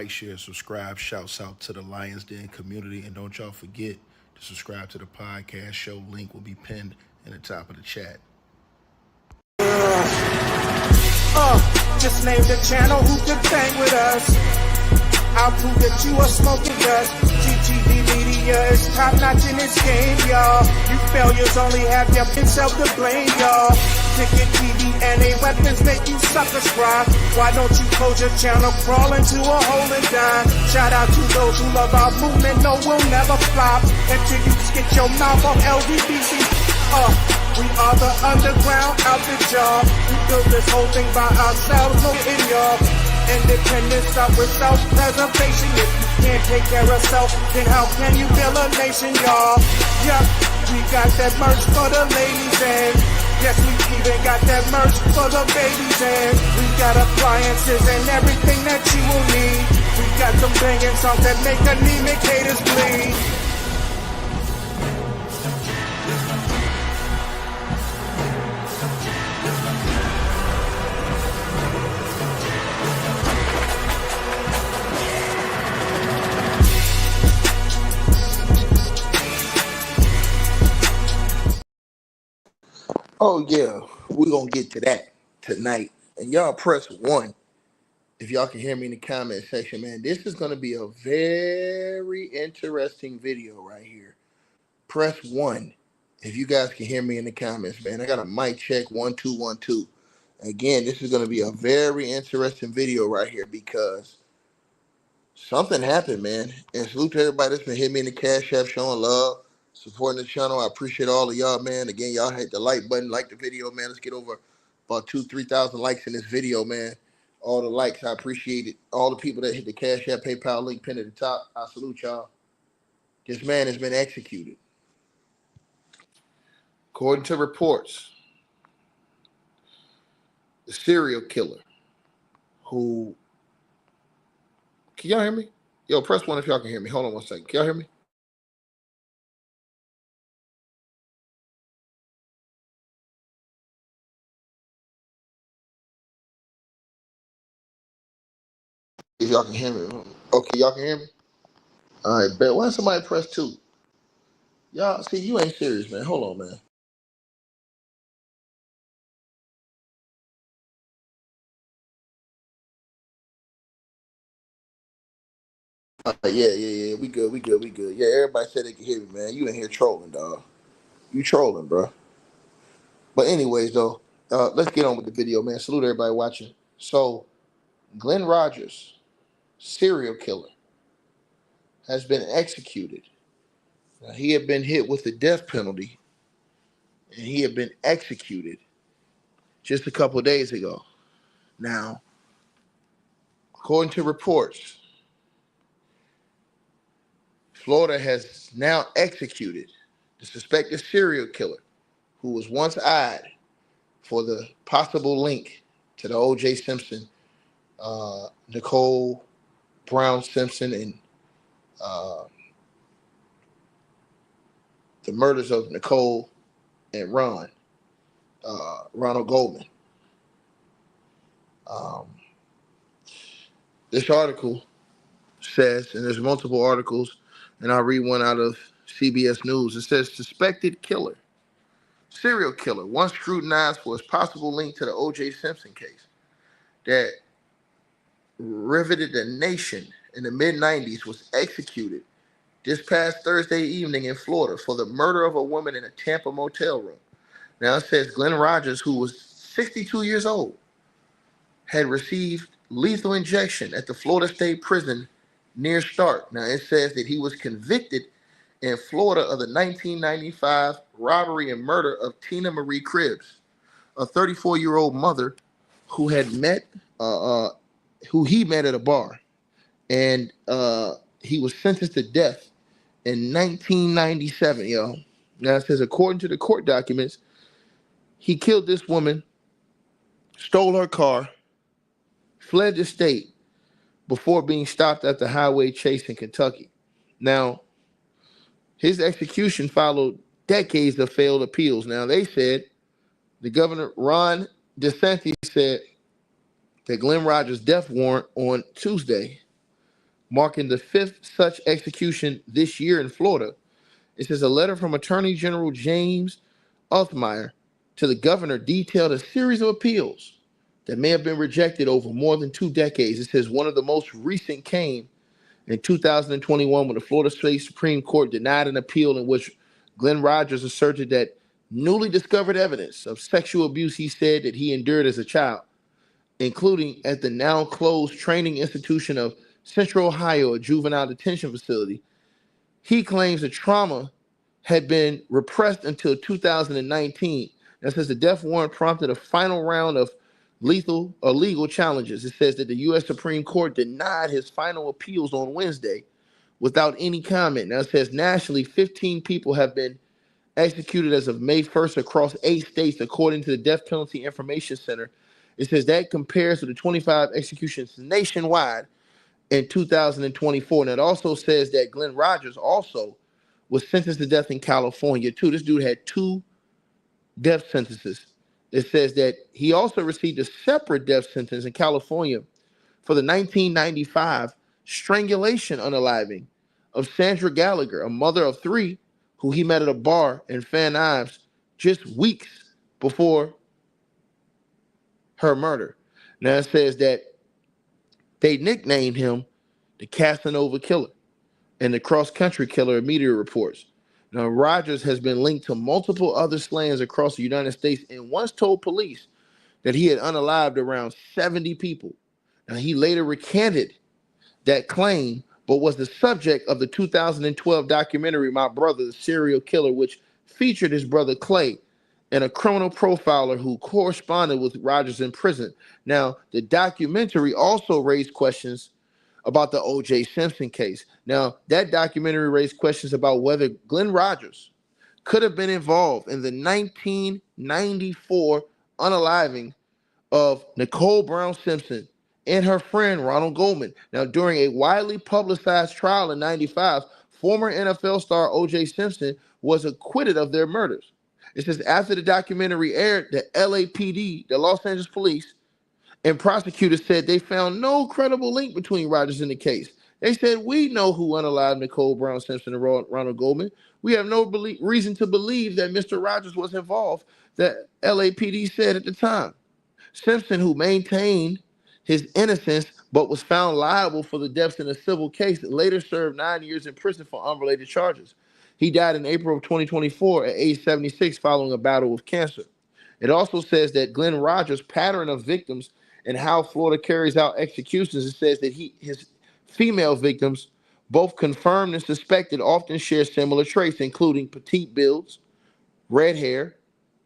Like, share, subscribe. Shouts out to the Lions Den community. And don't y'all forget to subscribe to the podcast show. Link will be pinned in the top of the chat. Just name the channel who can bang with us. I'll prove that you are smoking dust. GTV Media is top notch in this game, y'all. You failures only have yourself to blame, y'all. Ticket TV and a weapons make you suckers cry. Why don't you close your channel, crawl into a hole and die? Shout out to those who love our movement, no, we'll never flop until you get your mouth off LGBT. We are the underground outfit, y'all. We built this whole thing by ourselves, no in y'all. Independence start with self-preservation. If you can't take care of self, then how can you build a nation, y'all? Yup, we got that merch for the ladies, and yes, we even got that merch for the babies, and we got appliances and everything that you will need. We got some banging songs that make anemic haters bleed. Oh yeah, we're gonna get to that tonight. And y'all press 1 if y'all can hear me in the comment section, man. This is gonna be a very interesting video right here. Press 1 if you guys can hear me in the comments, man. I got a mic check 1 2 1 2. Again, this is gonna be a very interesting video right here because something happened, man. And salute to everybody that's been hitting me in the Cash App, showing love, supporting the channel. I appreciate all of y'all, man. Again, y'all hit the like button, like the video, man. Let's get over about 2,000-3,000 likes in this video, man. All the likes, I appreciate it. All the people that hit the Cash App, PayPal link pinned at the top, I salute y'all. This man has been executed. According to reports, the serial killer who... Can y'all hear me? Yo, press 1 if y'all can hear me. Hold on one second. Can y'all hear me? If y'all can hear me. Okay, y'all can hear me? All right, bet. Why somebody press 2? Y'all, see, you ain't serious, man. Hold on, man. Yeah. We good. Yeah, everybody said they could hear me, man. You in here trolling, dog. You trolling, bro. But anyways, though, let's get on with the video, man. Salute everybody watching. So, Glenn Rogers, serial killer, has been executed. Now, he had been hit with the death penalty, and he had been executed just a couple of days ago. Now, according to reports, Florida has now executed the suspected serial killer who was once eyed for the possible link to the O.J. Simpson, Nicole Brown Simpson, and the murders of Nicole and Ronald Goldman. This article says, and there's multiple articles, and I'll read one out of CBS News. It says, suspected killer, serial killer, once scrutinized for his possible link to the O.J. Simpson case that riveted the nation in the mid-90s, was executed this past Thursday evening in Florida for the murder of a woman in a Tampa motel room. Now it says Glenn Rogers, who was 62 years old, had received lethal injection at the Florida State Prison near Stark. Now it says that he was convicted in Florida of the 1995 robbery and murder of Tina Marie Cribbs, a 34-year-old mother who had met, who he met at a bar, and he was sentenced to death in 1997, yo. Now it says, according to the court documents, he killed this woman, stole her car, fled the state before being stopped at the highway chase in Kentucky. Now, his execution followed decades of failed appeals. Now, they said, the governor, Ron DeSantis, said that Glenn Rogers' death warrant on Tuesday marking the fifth such execution this year in Florida. It says a letter from Attorney General James Althmeyer to the governor detailed a series of appeals that may have been rejected over more than 2 decades. It says one of the most recent came in 2021 when the Florida State Supreme Court denied an appeal in which Glenn Rogers asserted that newly discovered evidence of sexual abuse he said that he endured as a child, including at the now closed training institution of Central Ohio, a juvenile detention facility. He claims the trauma had been repressed until 2019. That says the death warrant prompted a final round of legal challenges. It says that the U.S. Supreme Court denied his final appeals on Wednesday without any comment. Now it says nationally, 15 people have been executed as of May 1st across 8 states, according to the Death Penalty Information Center. It says that compares to the 25 executions nationwide in 2024. And it also says that Glenn Rogers also was sentenced to death in California too. This dude had 2 death sentences. It says that he also received a separate death sentence in California for the 1995 strangulation unaliving of Sandra Gallagher, a mother of 3 who he met at a bar in Van Nuys just weeks before her murder. Now it says that they nicknamed him the Casanova Killer and the cross-country killer in media reports. Now, Rogers has been linked to multiple other slayings across the United States and once told police that he had unalived around 70 people. Now, he later recanted that claim, but was the subject of the 2012 documentary, My Brother, the Serial Killer, which featured his brother Clay and a criminal profiler who corresponded with Rogers in prison. Now, the documentary also raised questions about the O.J. Simpson case. Now, that documentary raised questions about whether Glenn Rogers could have been involved in the 1994 unaliving of Nicole Brown Simpson and her friend Ronald Goldman. Now, during a widely publicized trial in 95, former NFL star O.J. Simpson was acquitted of their murders. It says after the documentary aired, the LAPD, the Los Angeles Police, and prosecutors said they found no credible link between Rogers and the case. They said, we know who unalived Nicole Brown Simpson and Ronald Goldman. We have no reason to believe that Mr. Rogers was involved, the LAPD said at the time. Simpson, who maintained his innocence but was found liable for the deaths in a civil case, later served 9 years in prison for unrelated charges. He died in April of 2024 at age 76 following a battle with cancer. It also says that Glenn Rogers' pattern of victims and how Florida carries out executions, it says that his female victims, both confirmed and suspected, often share similar traits, including petite builds, red hair,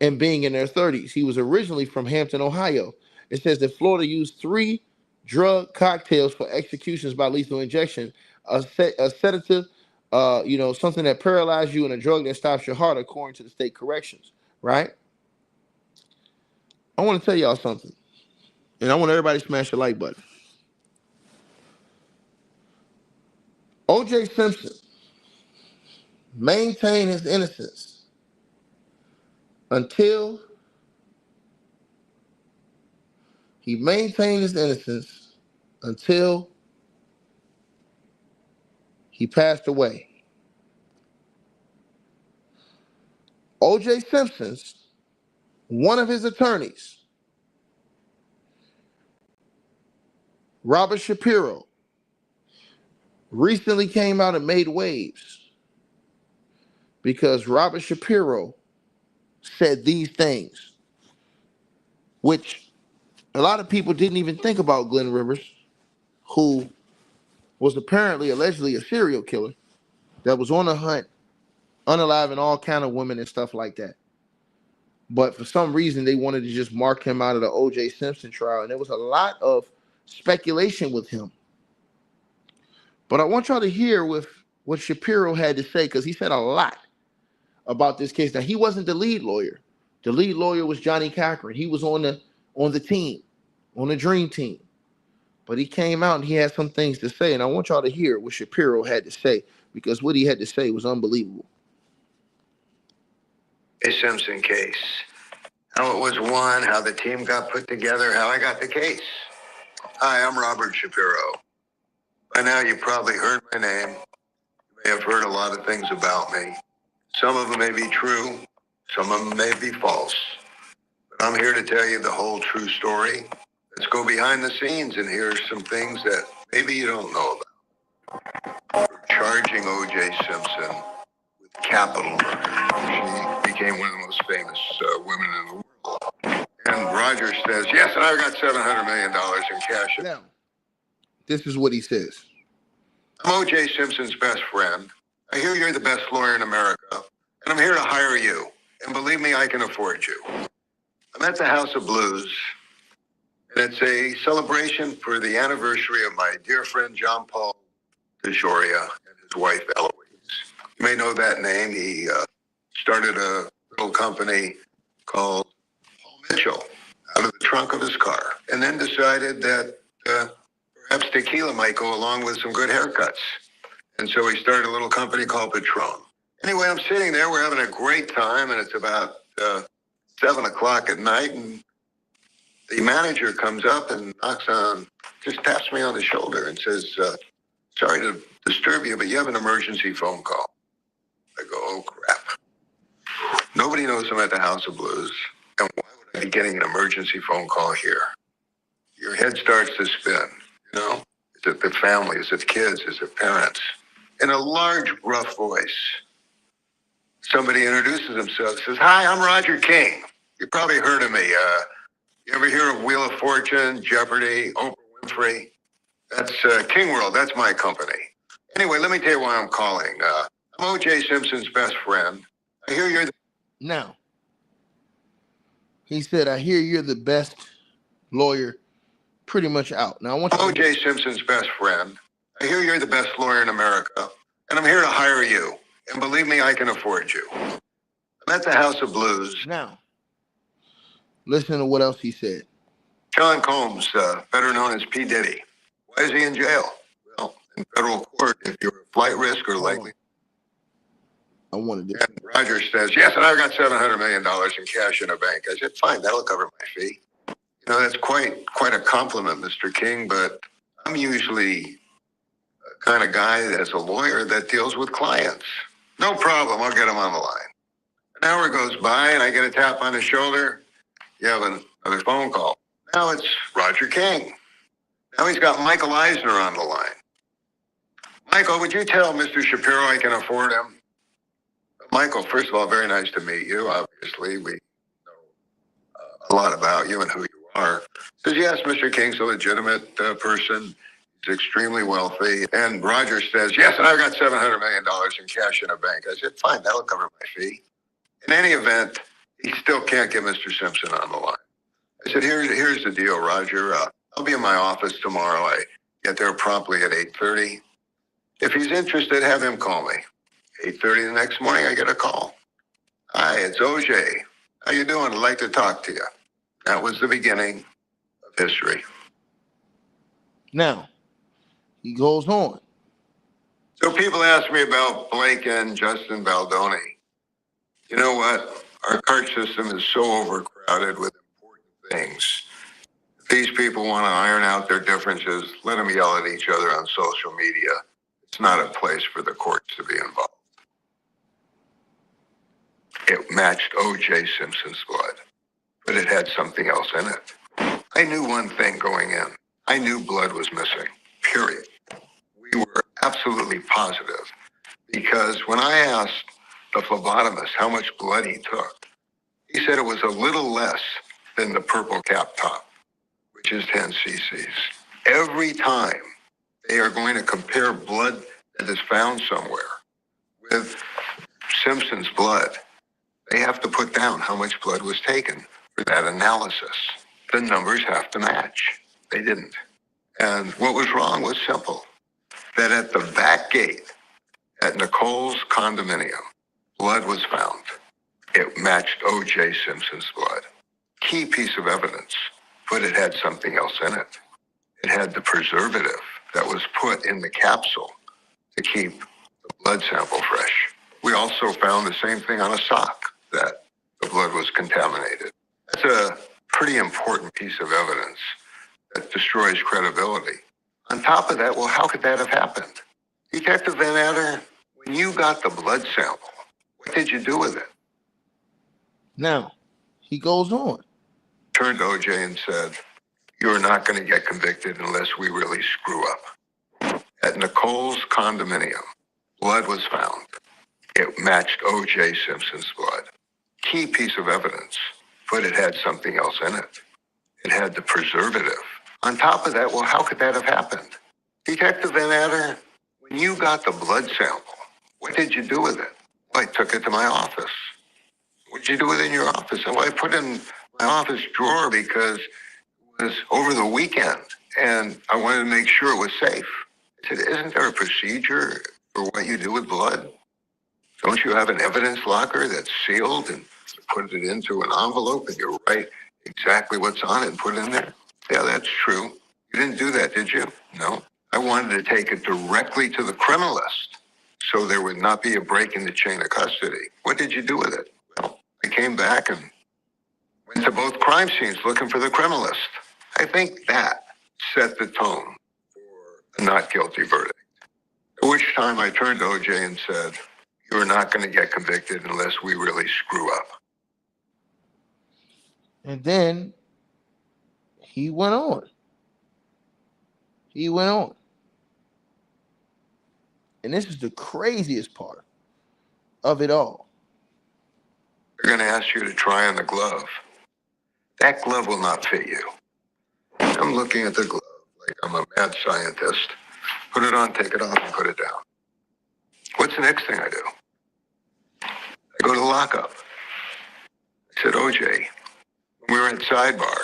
and being in their 30s. He was originally from Hampton, Ohio. It says that Florida used 3 drug cocktails for executions by lethal injection, a sedative, something that paralyzes you, and a drug that stops your heart, according to the state corrections, right? I want to tell y'all something. And I want everybody to smash the like button. O.J. Simpson maintained his innocence until he passed away. O.J. Simpson's, one of his attorneys, Robert Shapiro, recently came out and made waves because Robert Shapiro said these things, which a lot of people didn't even think about Glenn Rivers, who was allegedly a serial killer that was on the hunt, unaliving all kind of women and stuff like that. But for some reason, they wanted to just mark him out of the O.J. Simpson trial, and there was a lot of speculation with him. But I want y'all to hear with what Shapiro had to say, because he said a lot about this case. Now, he wasn't the lead lawyer. The lead lawyer was Johnny Cochran. He was on the team, on the dream team. But he came out and he had some things to say, and I want y'all to hear what Shapiro had to say, because what he had to say was unbelievable. A Simpson case. How it was won, how the team got put together, how I got the case. Hi, I'm Robert Shapiro. By now, you probably heard my name. You may have heard a lot of things about me. Some of them may be true. Some of them may be false. But I'm here to tell you the whole true story. Let's go behind the scenes and hear some things that maybe you don't know about. We're charging O.J. Simpson with capital murder. She became one of the most famous women in the world. And Roger says, yes, and I've got $700 million in cash. Now, this is what he says. I'm O.J. Simpson's best friend. I hear you're the best lawyer in America, and I'm here to hire you. And believe me, I can afford you. I'm at the House of Blues, and it's a celebration for the anniversary of my dear friend John Paul DeJoria and his wife Eloise. You may know that name. He started a little company called Paul Mitchell out of the trunk of his car, and then decided that perhaps tequila might go along with some good haircuts. And so he started a little company called Patron. Anyway, I'm sitting there, we're having a great time, and it's about 7 o'clock at night, and the manager comes up and knocks on, just taps me on the shoulder and says, sorry to disturb you, but you have an emergency phone call. I go, oh, crap. Nobody knows I'm at the House of Blues, and why would I be getting an emergency phone call here? Your head starts to spin, you know? Is it the family? Is it kids? Is it parents? In a large, rough voice, somebody introduces himself, says, hi, I'm Roger King. You probably heard of me. You ever hear of Wheel of Fortune, Jeopardy, Oprah Winfrey? That's King World. That's my company. Anyway, let me tell you why I'm calling. I'm O.J. Simpson's best friend. I hear you're Now, he said, I hear you're the best lawyer pretty much out. Now, I want you to... O.J. Simpson's best friend. I hear you're the best lawyer in America, and I'm here to hire you. And believe me, I can afford you. I'm at the House of Blues. Now, listen to what else he said. John Combs, better known as P. Diddy. Why is he in jail? Well, in federal court, if you're a flight risk or likely. I wanted to... And Roger says, yes, and I've got $700 million in cash in a bank. I said, fine, that'll cover my fee. You know, that's quite a compliment, Mr. King, but I'm usually a kind of guy as a lawyer that deals with clients. No problem, I'll get him on the line. An hour goes by and I get a tap on the shoulder. You have another phone call. Now it's Roger King. Now he's got Michael Eisner on the line. Michael, would you tell Mr. Shapiro I can afford him? Michael, first of all, very nice to meet you. Obviously, we know a lot about you and who you are. Says, yes, Mr. King's a legitimate person. He's extremely wealthy. And Roger says, yes, and I've got $700 million in cash in a bank. I said, fine, that'll cover my fee. In any event, he still can't get Mr. Simpson on the line. I said, here's the deal, Roger. I'll be in my office tomorrow. I get there promptly at 8:30. If he's interested, have him call me. 8:30 the next morning, I get a call. Hi, it's OJ. How you doing? I'd like to talk to you. That was the beginning of history. Now, he goes on. So people ask me about Blake and Justin Baldoni. You know what? Our court system is so overcrowded with important things. If these people want to iron out their differences, let them yell at each other on social media. It's not a place for the courts to be involved. It matched O.J. Simpson's blood, but it had something else in it. I knew one thing going in. I knew blood was missing, period. We were absolutely positive because when I asked the phlebotomist how much blood he took, he said it was a little less than the purple cap top, which is 10 cc's. Every time they are going to compare blood that is found somewhere with Simpson's blood, they have to put down how much blood was taken for that analysis. The numbers have to match. They didn't. And what was wrong was simple. That at the back gate at Nicole's condominium, blood was found. It matched O.J. Simpson's blood. Key piece of evidence, but it had something else in it. It had the preservative that was put in the capsule to keep the blood sample fresh. We also found the same thing on a sock, that the blood was contaminated. That's a pretty important piece of evidence that destroys credibility. On top of that, well, how could that have happened? Detective Van Adder, when you got the blood sample, what did you do with it? Now, he goes on. Turned to OJ and said, you're not going to get convicted unless we really screw up. At Nicole's condominium, blood was found. It matched OJ Simpson's blood. Key piece of evidence, but it had something else in it. It had the preservative. On top of that, well, how could that have happened? Detective Van Adder, when you got the blood sample, what did you do with it? Well, I took it to my office. What did you do with it in your office? Well, I put it in my office drawer because it was over the weekend and I wanted to make sure it was safe. I said, isn't there a procedure for what you do with blood? Don't you have an evidence locker that's sealed and you put it into an envelope and you write exactly what's on it and put it in there? Yeah, that's true. You didn't do that, did you? No. I wanted to take it directly to the criminalist so there would not be a break in the chain of custody. What did you do with it? Well, I came back and went to both crime scenes looking for the criminalist. I think that set the tone for a not guilty verdict. At which time I turned to OJ and said, you're not going to get convicted unless we really screw up. And then he went on. He went on. And this is the craziest part of it all. They're going to ask you to try on the glove. That glove will not fit you. I'm looking at the glove like I'm a mad scientist. Put it on, take it off, and put it down. What's the next thing I do? I go to the lockup. I said, OJ, when we were at sidebar,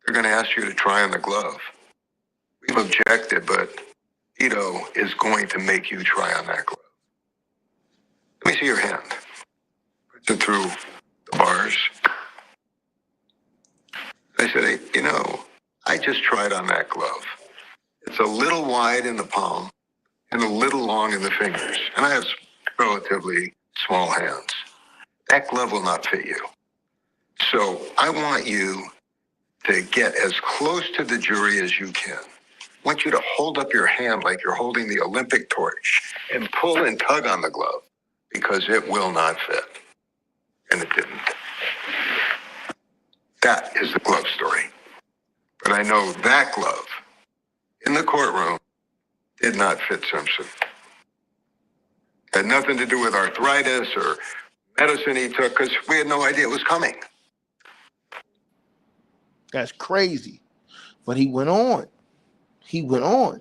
they're going to ask you to try on the glove. We've objected, but Ito is going to make you try on that glove. Let me see your hand. Puts it through the bars. I said, hey, I just tried on that glove. It's a little wide in the palm and a little long in the fingers. And I have relatively small hands. That glove will not fit you. So I want you to get as close to the jury as you can. I want you to hold up your hand like you're holding the Olympic torch and pull and tug on the glove because it will not fit. And it didn't. That is the glove story. But I know that glove in the courtroom did not fit Simpson. Had nothing to do with arthritis or medicine he took because we had no idea it was coming. That's crazy. But he went on. He went on.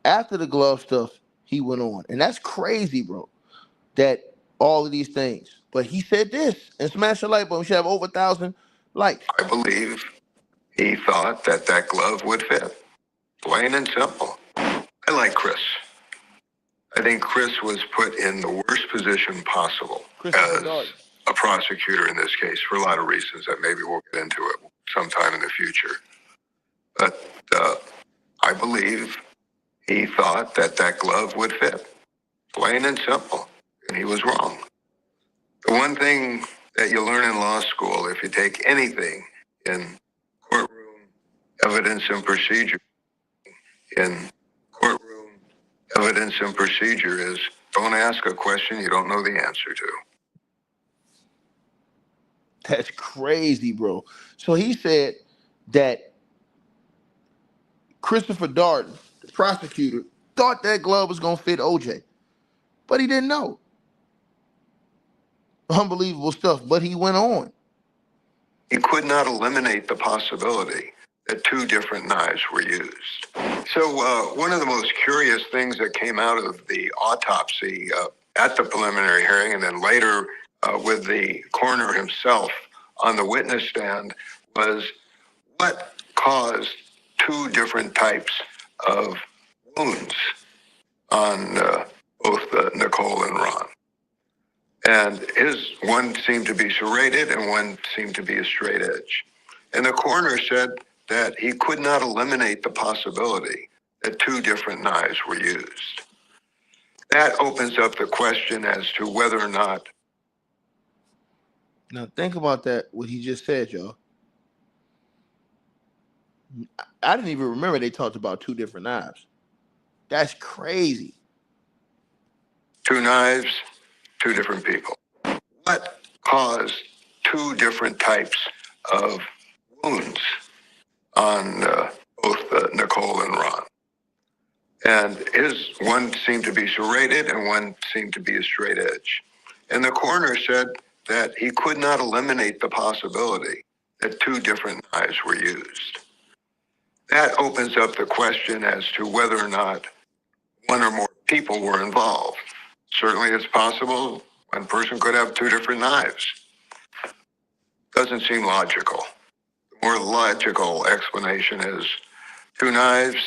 After the glove stuff, he went on. And that's crazy, bro. That all of these things. But he said this and smash the light bulb. We should have over 1,000 likes. I believe he thought that glove would fit. Plain and simple. I like Chris. I think Chris was put in the worst position possible as a prosecutor in this case for a lot of reasons that maybe we'll get into it sometime in the future. But I believe he thought that glove would fit. Plain and simple. And he was wrong. The one thing that you learn in law school, if you take anything in courtroom evidence and procedure, is don't ask a question you don't know the answer to. That's crazy, bro. So he said that Christopher Darden, the prosecutor, thought that glove was going to fit OJ, but he didn't know. Unbelievable stuff, but he went on. He could not eliminate the possibility that two different knives were used. So one of the most curious things that came out of the autopsy at the preliminary hearing and then later with the coroner himself on the witness stand was what caused two different types of wounds on both Nicole and Ron. And one seemed to be serrated and one seemed to be a straight edge. And the coroner said that he could not eliminate the possibility that two different knives were used. That opens up the question as to whether or not. Now think about that, what he just said, y'all. I didn't even remember they talked about two different knives. That's crazy. Two knives, two different people. What caused two different types of wounds on both Nicole and Ron? And his one seemed to be serrated and one seemed to be a straight edge. And the coroner said that he could not eliminate the possibility that two different knives were used. That opens up the question as to whether or not one or more people were involved. Certainly it's possible one person could have two different knives. Doesn't seem logical. The more logical explanation is two knives,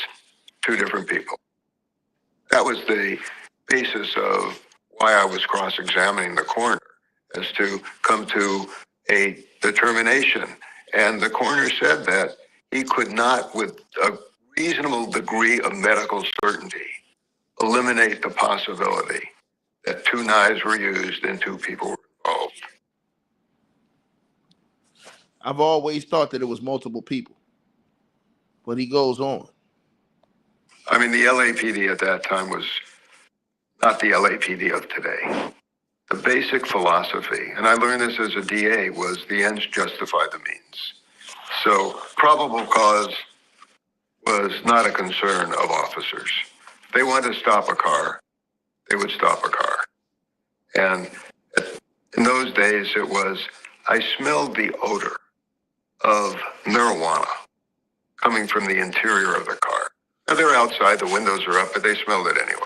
two different people. That was the basis of why I was cross-examining the coroner, as to come to a determination. And the coroner said that he could not, with a reasonable degree of medical certainty, eliminate the possibility that two knives were used and two people were involved. I've always thought that it was multiple people. But he goes on. I mean, the LAPD at that time was not the LAPD of today. The basic philosophy, and I learned this as a DA, was the ends justify the means. So probable cause was not a concern of officers. If they wanted to stop a car, they would stop a car. And in those days, it was, I smelled the odor of marijuana coming from the interior of the car. Now, they're outside, the windows are up, but they smelled it anyway.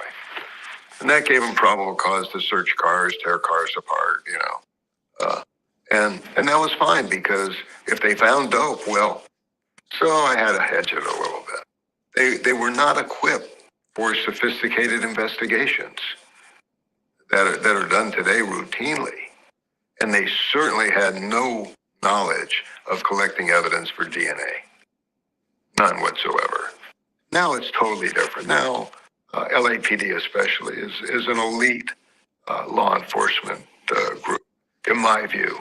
And that gave them probable cause to search cars, tear cars apart, you know. And that was fine, because if they found dope, well, so I had to hedge it a little bit. They were not equipped for sophisticated investigations that are done today routinely. And they certainly had no knowledge of collecting evidence for DNA. None whatsoever. Now it's totally different. Now, LAPD especially is an elite law enforcement group, in my view.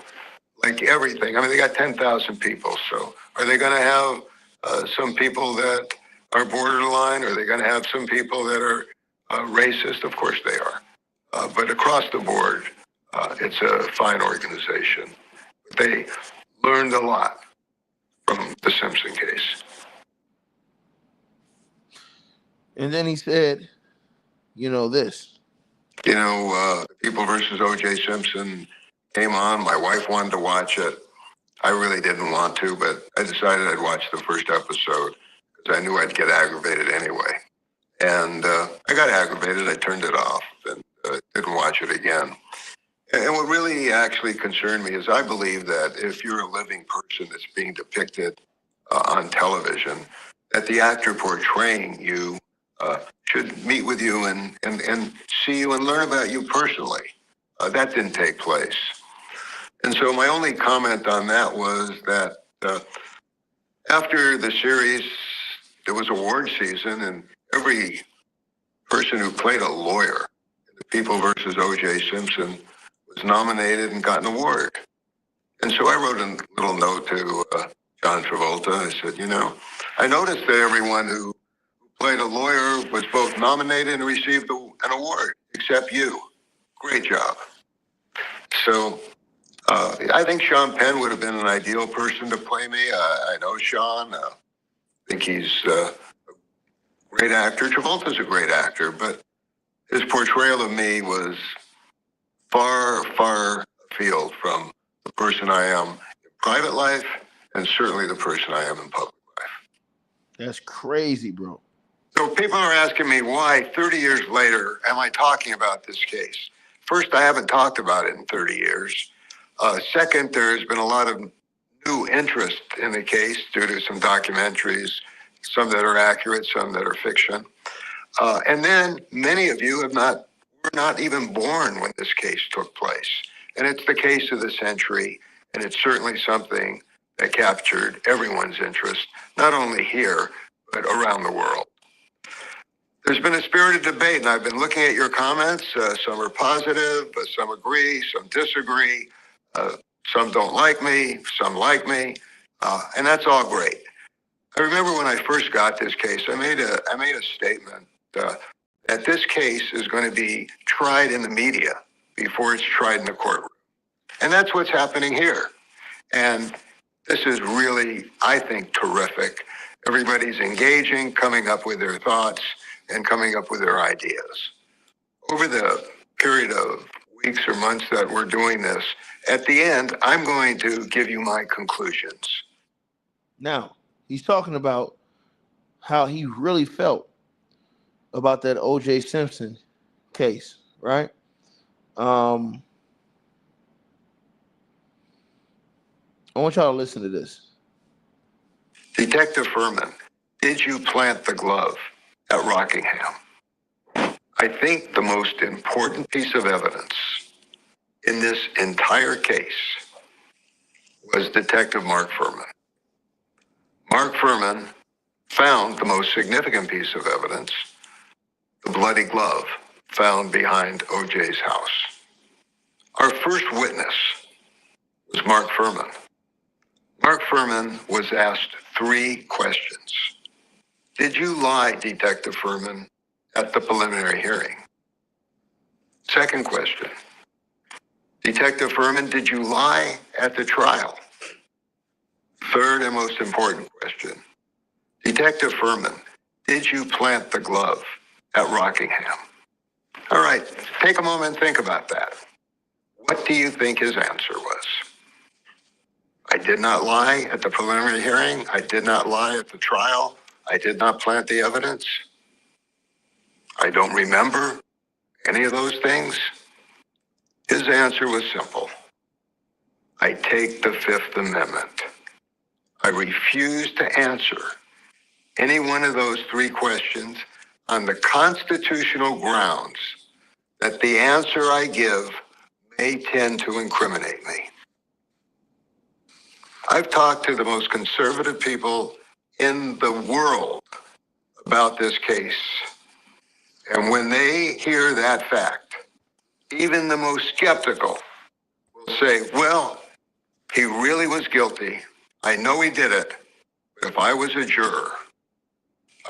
Like everything, I mean, they got 10,000 people, so are they going to have some people that are borderline? Are they going to have some people that are racist? Of course they are. But across the board, it's a fine organization. They learned a lot from the Simpson case. And then he said, you know, this. You know, People versus O.J. Simpson came on. My wife wanted to watch it. I really didn't want to, but I decided I'd watch the first episode because I knew I'd get aggravated anyway. And I got aggravated. I turned it off and didn't watch it again. And what really actually concerned me is I believe that if you're a living person that's being depicted on television, that the actor portraying you should meet with you and see you and learn about you personally. That didn't take place. And so my only comment on that was that after the series, there was award season, and every person who played a lawyer in the People versus O.J. Simpson was nominated and got an award. And so I wrote a little note to John Travolta. I said, you know, I noticed that everyone who played a lawyer was both nominated and received an award, except you. Great job. So I think Sean Penn would have been an ideal person to play me. I know Sean. I think he's a great actor. Travolta's a great actor, but his portrayal of me was far, far afield from the person I am in private life and certainly the person I am in public life. That's crazy, bro. So people are asking me why 30 years later am I talking about this case? First, I haven't talked about it in 30 years. Second, there's been a lot of new interest in the case due to some documentaries, some that are accurate, some that are fiction. And then many of you were not even born when this case took place. And it's the case of the century, and it's certainly something that captured everyone's interest, not only here, but around the world. There's been a spirited debate, and I've been looking at your comments. Some are positive, some agree, some disagree. Some don't like me, some like me, and that's all great. I remember when I first got this case, I made a statement that this case is going to be tried in the media before it's tried in the courtroom. And that's what's happening here. And this is really, I think, terrific. Everybody's engaging, coming up with their thoughts, and coming up with their ideas. Over the period of weeks or months that we're doing this, at the end, I'm going to give you my conclusions. Now, he's talking about how he really felt about that O.J. Simpson case, right? I want y'all to listen to this. Detective Furman, did you plant the glove at Rockingham? I think the most important piece of evidence in this entire case was Detective Mark Furman. Mark Furman found the most significant piece of evidence, the bloody glove found behind O.J.'s house. Our first witness was Mark Furman. Mark Furman was asked 3 questions. Did you lie, Detective Furman, at the preliminary hearing? Second question. Detective Furman, did you lie at the trial? Third and most important question. Detective Furman, did you plant the glove at Rockingham? All right, take a moment and think about that. What do you think his answer was? I did not lie at the preliminary hearing. I did not lie at the trial. I did not plant the evidence. I don't remember any of those things. His answer was simple. I take the Fifth Amendment. I refuse to answer any one of those 3 questions on the constitutional grounds that the answer I give may tend to incriminate me. I've talked to the most conservative people in the world about this case. And when they hear that fact, even the most skeptical will say, well, he really was guilty. I know he did it. But if I was a juror,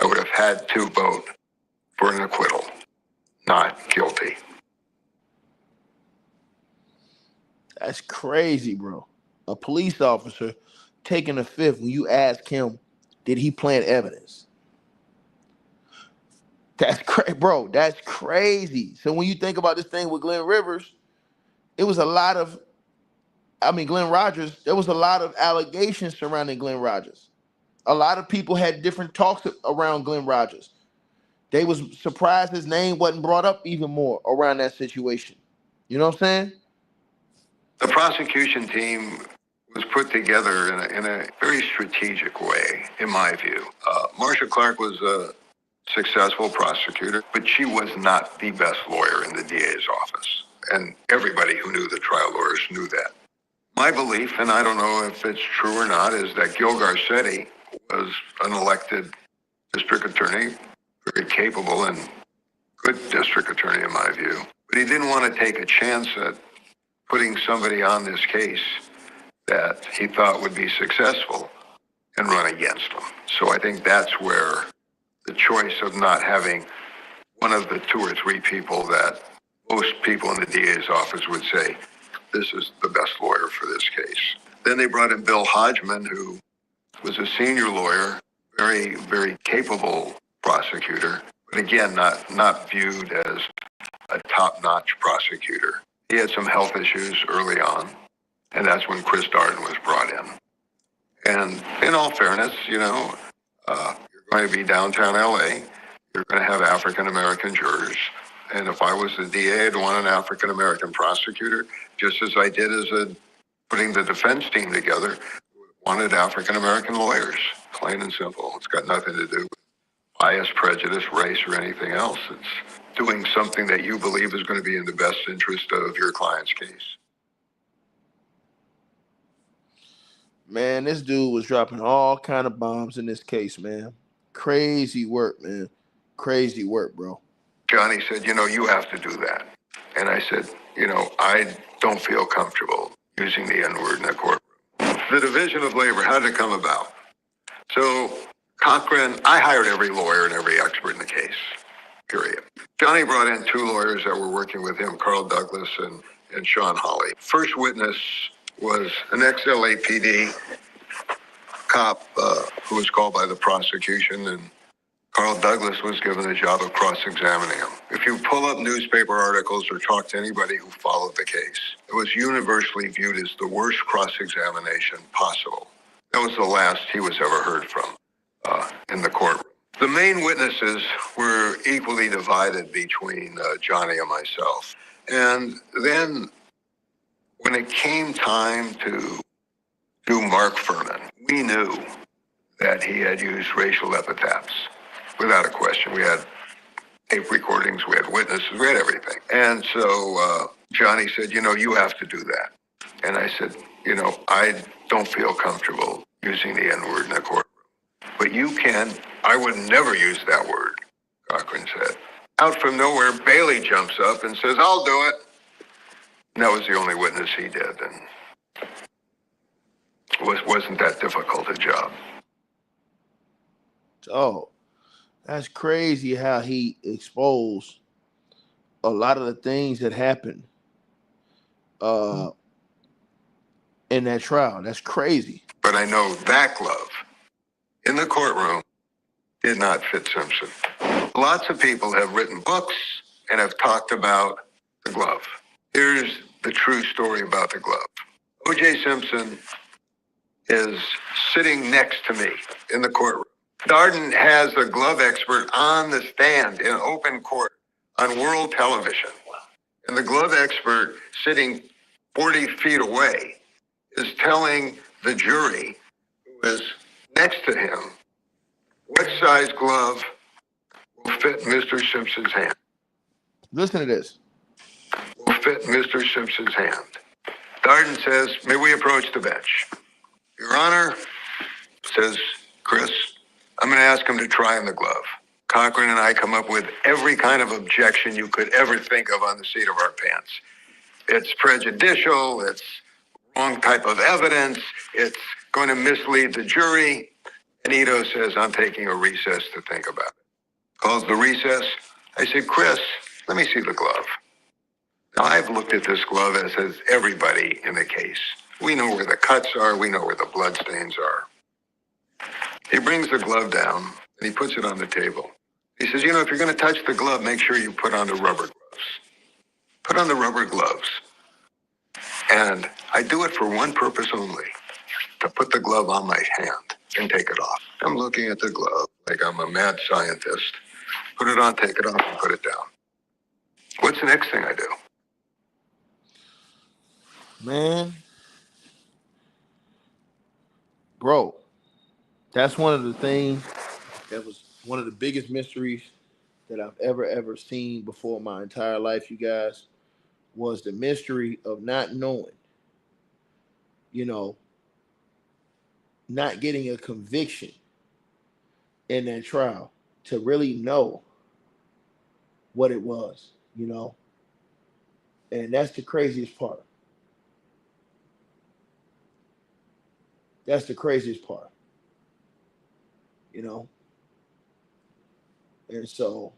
I would have had to vote for an acquittal, not guilty. That's crazy, bro. A police officer taking the Fifth when you ask him, did he plant evidence? That's crazy, bro. That's crazy. So when you think about this thing with Glenn Rivers, it was a lot of, Glenn Rogers, there was a lot of allegations surrounding Glenn Rogers. A lot of people had different talks around Glenn Rogers. They was surprised his name wasn't brought up even more around that situation. You know what I'm saying? The prosecution team was put together in a very strategic way, in my view. Marcia Clark was a successful prosecutor, but she was not the best lawyer in the DA's office. And everybody who knew the trial lawyers knew that. My belief, and I don't know if it's true or not, is that Gil Garcetti was an elected district attorney, very capable and good district attorney in my view. But he didn't want to take a chance at putting somebody on this case that he thought would be successful and run against him. So I think that's where the choice of not having one of the 2 or 3 people that most people in the DA's office would say, this is the best lawyer for this case. Then they brought in Bill Hodgman, who was a senior lawyer, very, very capable prosecutor, but again, not viewed as a top-notch prosecutor. He had some health issues early on, and that's when Chris Darden was brought in. And in all fairness, you're going to be downtown LA, you're going to have African-American jurors, and if I was the DA, I'd want an African-American prosecutor, just as I did as putting the defense team together, wanted African-American lawyers, plain and simple. It's got nothing to do with bias, prejudice, race, or anything else. It's doing something that you believe is going to be in the best interest of your client's case. Man, this dude was dropping all kind of bombs in this case, man. Crazy work, man. Crazy work, bro. Johnny said, you have to do that. And I said, I don't feel comfortable using the N-word in a courtroom. The division of labor, how did it come about? So Cochran, I hired every lawyer and every expert in the case, period. Johnny brought in two lawyers that were working with him, Carl Douglas and Sean Hawley. First witness was an ex-LAPD cop who was called by the prosecution, and Carl Douglas was given the job of cross-examining him. If you pull up newspaper articles or talk to anybody who followed the case, it was universally viewed as the worst cross-examination possible. That was the last he was ever heard from in the courtroom. The main witnesses were equally divided between Johnny and myself. And then when it came time to do Mark Furman, we knew that he had used racial epithets without a question. We had tape recordings, we had witnesses, we had everything. And so Johnny said, you have to do that. And I said, I don't feel comfortable using the N-word in a courtroom. But you can. I would never use that word, Cochran said. Out from nowhere, Bailey jumps up and says, I'll do it. And that was the only witness he did. And it wasn't that difficult a job. Oh, that's crazy how he exposed a lot of the things that happened in that trial. That's crazy. But I know that glove in the courtroom did not fit Simpson. Lots of people have written books and have talked about the glove. Here's the true story about the glove. O.J. Simpson is sitting next to me in the courtroom. Darden has a glove expert on the stand in open court on world television. And the glove expert sitting 40 feet away is telling the jury who is next to him what size glove will fit Mr. Simpson's hand. Listen to this. Will fit Mr. Simpson's hand. Darden says, may we approach the bench? Your Honor, says Chris, I'm going to ask him to try on the glove. Cochran and I come up with every kind of objection you could ever think of on the seat of our pants. It's prejudicial, it's wrong type of evidence, it's going to mislead the jury. And Ito says, I'm taking a recess to think about it. Calls the recess. I said, Chris, let me see the glove. Now, I've looked at this glove, as has everybody in the case. We know where the cuts are. We know where the bloodstains are. He brings the glove down, and he puts it on the table. He says, if you're going to touch the glove, make sure you put on the rubber gloves. Put on the rubber gloves. And I do it for one purpose only, to put the glove on my hand and take it off. I'm looking at the glove like I'm a mad scientist. Put it on, take it off, and put it down. What's the next thing I do? Man, bro, that's one of the things that was one of the biggest mysteries that I've ever seen before in my entire life, you guys, was the mystery of not knowing, not getting a conviction in that trial to really know what it was, and that's the craziest part. That's the craziest part, and so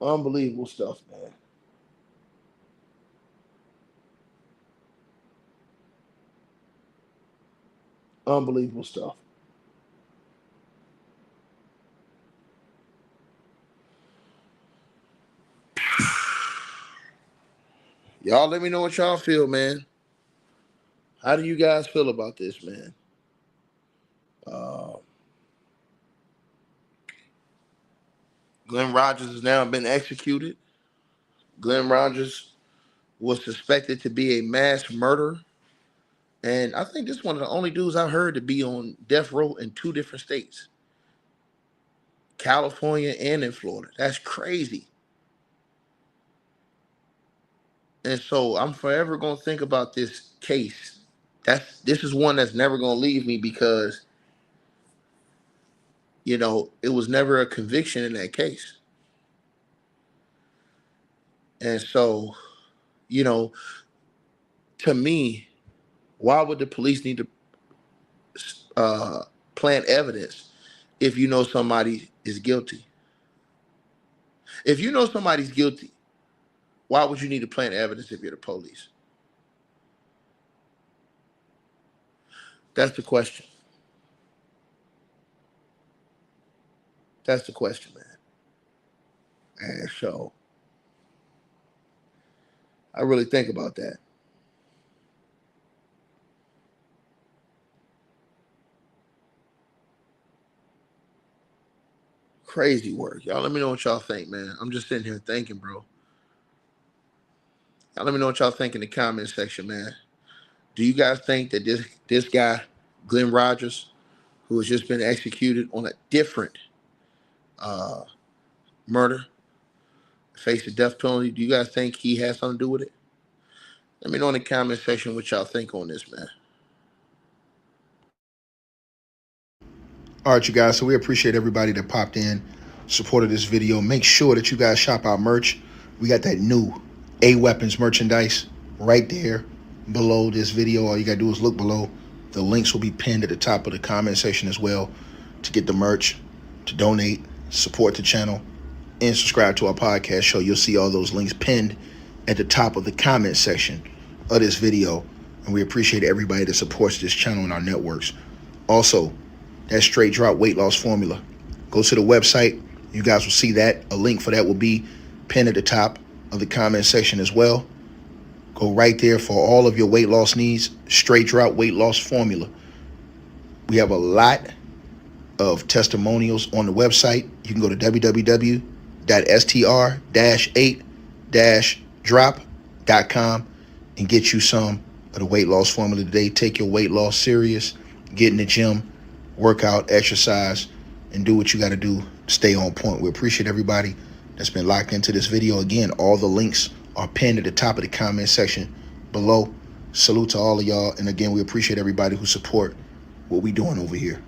unbelievable stuff, man. Unbelievable stuff. Y'all let me know what y'all feel, man. How do you guys feel about this, man? Glenn Rogers has now been executed. Glenn Rogers was suspected to be a mass murderer. And I think this is one of the only dudes I've heard to be on death row in 2 different states, California and in Florida. That's crazy. And so I'm forever going to think about this case. This is one that's never going to leave me because, it was never a conviction in that case. And so, to me, why would the police need to plant evidence if you know somebody is guilty? If you know somebody's guilty, why would you need to plant evidence if you're the police? That's the question. That's the question, man. And so I really think about that. Crazy work. Y'all let me know what y'all think, man. I'm just sitting here thinking, bro. Y'all let me know what y'all think in the comment section, man. Do you guys think that this guy, Glenn Rogers, who has just been executed on a different murder, faced the death penalty, do you guys think he has something to do with it? Let me know in the comment section what y'all think on this, man. All right, you guys. So we appreciate everybody that popped in, supported this video. Make sure that you guys shop our merch. We got that new A Weapons merchandise right there below this video. All you got to do is look below. The links will be pinned at the top of the comment section as well to get the merch, to donate, support the channel, and subscribe to our podcast show. You'll see all those links pinned at the top of the comment section of this video. And we appreciate everybody that supports this channel and our networks. Also, that straight drop weight loss formula. Go to the website. You guys will see that. A link for that will be pinned at the top of the comment section as well. Go right there for all of your weight loss needs. Straight drop weight loss formula. We have a lot of testimonials on the website. You can go to www.str-8-drop.com and get you some of the weight loss formula today. Take your weight loss serious. Get in the gym, work out, exercise, and do what you got to do. Stay on point. We appreciate everybody that's been locked into this video. Again, all the links are pinned at the top of the comment section below. Salute to all of y'all. And again, we appreciate everybody who support what we doing over here.